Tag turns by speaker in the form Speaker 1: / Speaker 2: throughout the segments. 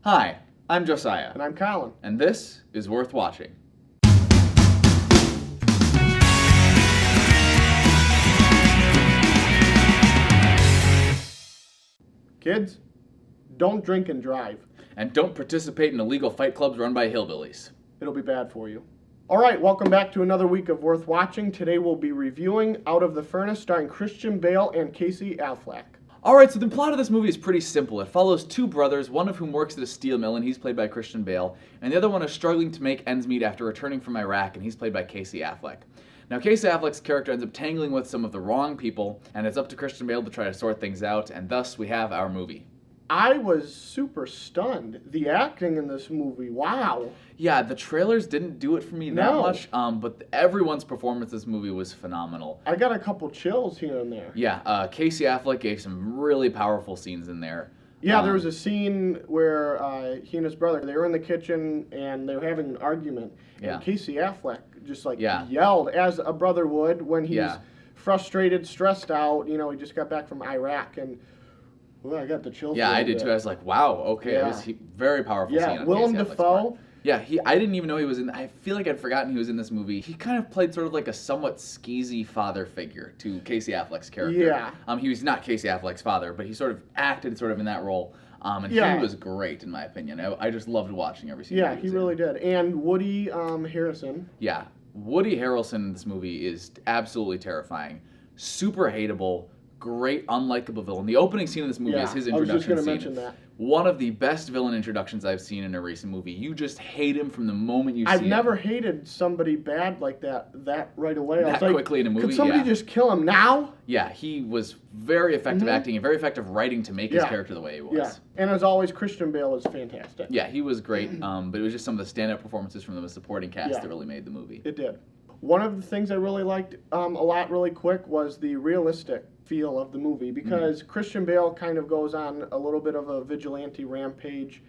Speaker 1: Hi, I'm Josiah.
Speaker 2: And I'm Colin.
Speaker 1: And this is Worth Watching.
Speaker 2: Kids, don't drink and drive.
Speaker 1: And don't participate in illegal fight clubs run by hillbillies.
Speaker 2: It'll be bad for you. All right, welcome back to another week of Worth Watching. Today we'll be reviewing Out of the Furnace, starring Christian Bale and Casey Affleck.
Speaker 1: Alright, so the plot of this movie is pretty simple. It follows two brothers, one of whom works at a steel mill, and he's played by Christian Bale, and the other one is struggling to make ends meet after returning from Iraq, and he's played by Casey Affleck. Now, Casey Affleck's character ends up tangling with some of the wrong people, and it's up to Christian Bale to try to sort things out, and thus we have our movie.
Speaker 2: I was super stunned. The acting in this movie, wow.
Speaker 1: Yeah, the trailers didn't do it for me that much, but everyone's performance in this movie was phenomenal.
Speaker 2: I got a couple chills here and there.
Speaker 1: Yeah, Casey Affleck gave some really powerful scenes in there.
Speaker 2: Yeah, there was a scene where he and his brother, they were in the kitchen and they were having an argument. And Casey Affleck just yelled, as a brother would when he's frustrated, stressed out. You know, he just got back from Iraq and... Well, I got the chills.
Speaker 1: Yeah, I did too. I was like, wow, okay. It was very powerful scene.
Speaker 2: Yeah, Willem Dafoe.
Speaker 1: Yeah, I didn't even know he was in. I feel like I'd forgotten he was in this movie. He kind of played sort of like a somewhat skeezy father figure to Casey Affleck's character.
Speaker 2: Yeah.
Speaker 1: He was not Casey Affleck's father, but he sort of acted sort of in that role. And he was great, in my opinion. I just loved watching every scene.
Speaker 2: Yeah, he really did. And Woody Harrelson.
Speaker 1: Yeah, Woody Harrelson in this movie is absolutely terrifying. Super hateable. Great, unlikable villain. The opening scene of this movie is his introduction scene.
Speaker 2: I was just going to mention that.
Speaker 1: One of the best villain introductions I've seen in a recent movie. You just hate him from the moment you see him.
Speaker 2: I've never hated somebody bad like that right away.
Speaker 1: That quickly in a movie,
Speaker 2: could somebody just kill him now?
Speaker 1: Yeah, he was very effective acting and very effective writing to make his character the way he was.
Speaker 2: Yeah, and as always, Christian Bale is fantastic.
Speaker 1: Yeah, he was great, but it was just some of the stand-up performances from the supporting cast that really made the movie.
Speaker 2: It did. One of the things I really liked a lot really quick was the realistic feel of the movie, because Christian Bale kind of goes on a little bit of a vigilante rampage,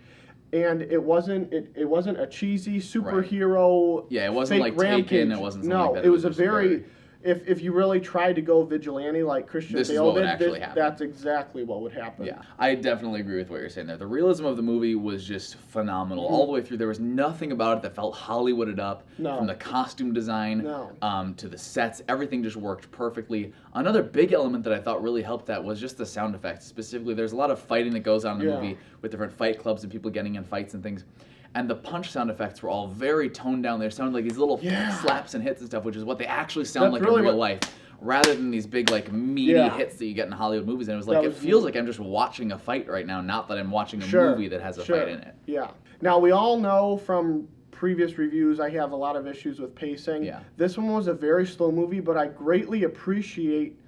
Speaker 2: and it wasn't a cheesy superhero
Speaker 1: it wasn't
Speaker 2: fake
Speaker 1: like
Speaker 2: rampage.
Speaker 1: Taken, it wasn't something like that.
Speaker 2: It was a very if you really tried to go vigilante like Christian Bale did, that's exactly what would happen.
Speaker 1: Yeah, I definitely agree with what you're saying there. The realism of the movie was just phenomenal all the way through. There was nothing about it that felt Hollywooded up. From the costume design to the sets, everything just worked perfectly. Another big element that I thought really helped that was just the sound effects. Specifically, there's a lot of fighting that goes on in the movie with different fight clubs and people getting in fights and things. And the punch sound effects were all very toned down. They sounded like these little slaps and hits and stuff, which is what they actually sound like in real life, rather than these big, like, meaty hits that you get in Hollywood movies. And it was like, it feels like I'm just watching a fight right now, not that I'm watching a movie that has a fight in it.
Speaker 2: Yeah. Now, we all know from previous reviews I have a lot of issues with pacing. Yeah. This one was a very slow movie, but I greatly appreciate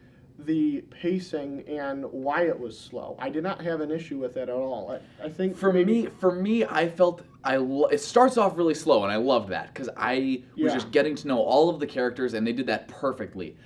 Speaker 2: the pacing and why it was slow. I did not have an issue with it at all. I think
Speaker 1: for me, I felt it starts off really slow, and I loved that because I was just getting to know all of the characters, and they did that perfectly.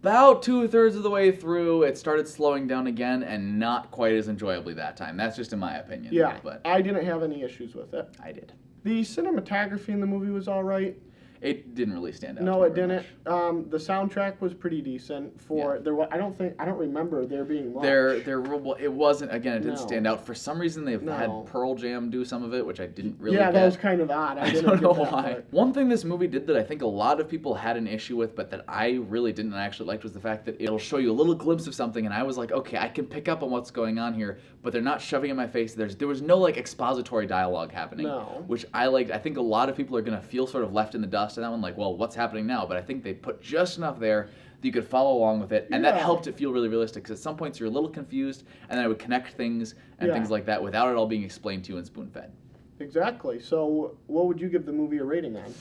Speaker 1: About 2/3 of the way through, it started slowing down again, and not quite as enjoyably that time. That's just in my opinion.
Speaker 2: Yeah,
Speaker 1: but
Speaker 2: I didn't have any issues with it.
Speaker 1: I did.
Speaker 2: The cinematography in the movie was all right.
Speaker 1: It didn't really stand out.
Speaker 2: No, it didn't. The soundtrack was pretty decent. I don't remember there being much.
Speaker 1: It wasn't. Again, it didn't stand out. For some reason, they've had Pearl Jam do some of it, which I didn't really.
Speaker 2: Yeah, that was kind of odd.
Speaker 1: I don't know why. One thing this movie did that I think a lot of people had an issue with, but that I really didn't and I actually liked, was the fact that it'll show you a little glimpse of something, and I was like, okay, I can pick up on what's going on here, but they're not shoving it in my face. There was no like expository dialogue happening, which I liked. I think a lot of people are gonna feel sort of left in the dust in that one, like, well, what's happening now? But I think they put just enough there that you could follow along with it, and that helped it feel really realistic, because at some points you're a little confused, and then I would connect things and things like that without it all being explained to you and spoon-fed.
Speaker 2: Exactly. So what would you give the movie a rating on?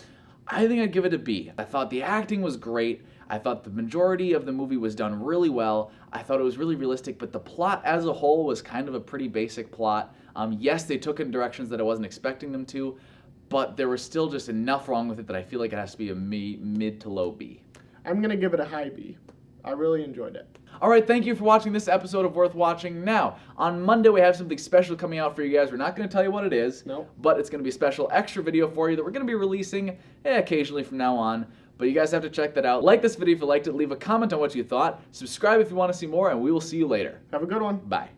Speaker 1: I think I'd give it a B. I thought the acting was great. I thought the majority of the movie was done really well. I thought it was really realistic, but the plot as a whole was kind of a pretty basic plot. Yes, they took in directions that I wasn't expecting them to, but there was still just enough wrong with it that I feel like it has to be a mid to low B.
Speaker 2: I'm going to give it a high B. I really enjoyed it.
Speaker 1: All right, thank you for watching this episode of Worth Watching. Now, on Monday, we have something special coming out for you guys. We're not going to tell you what it is, but it's going to be a special extra video for you that we're going to be releasing occasionally from now on. But you guys have to check that out. Like this video if you liked it. Leave a comment on what you thought. Subscribe if you want to see more, and we will see you later.
Speaker 2: Have a good one.
Speaker 1: Bye.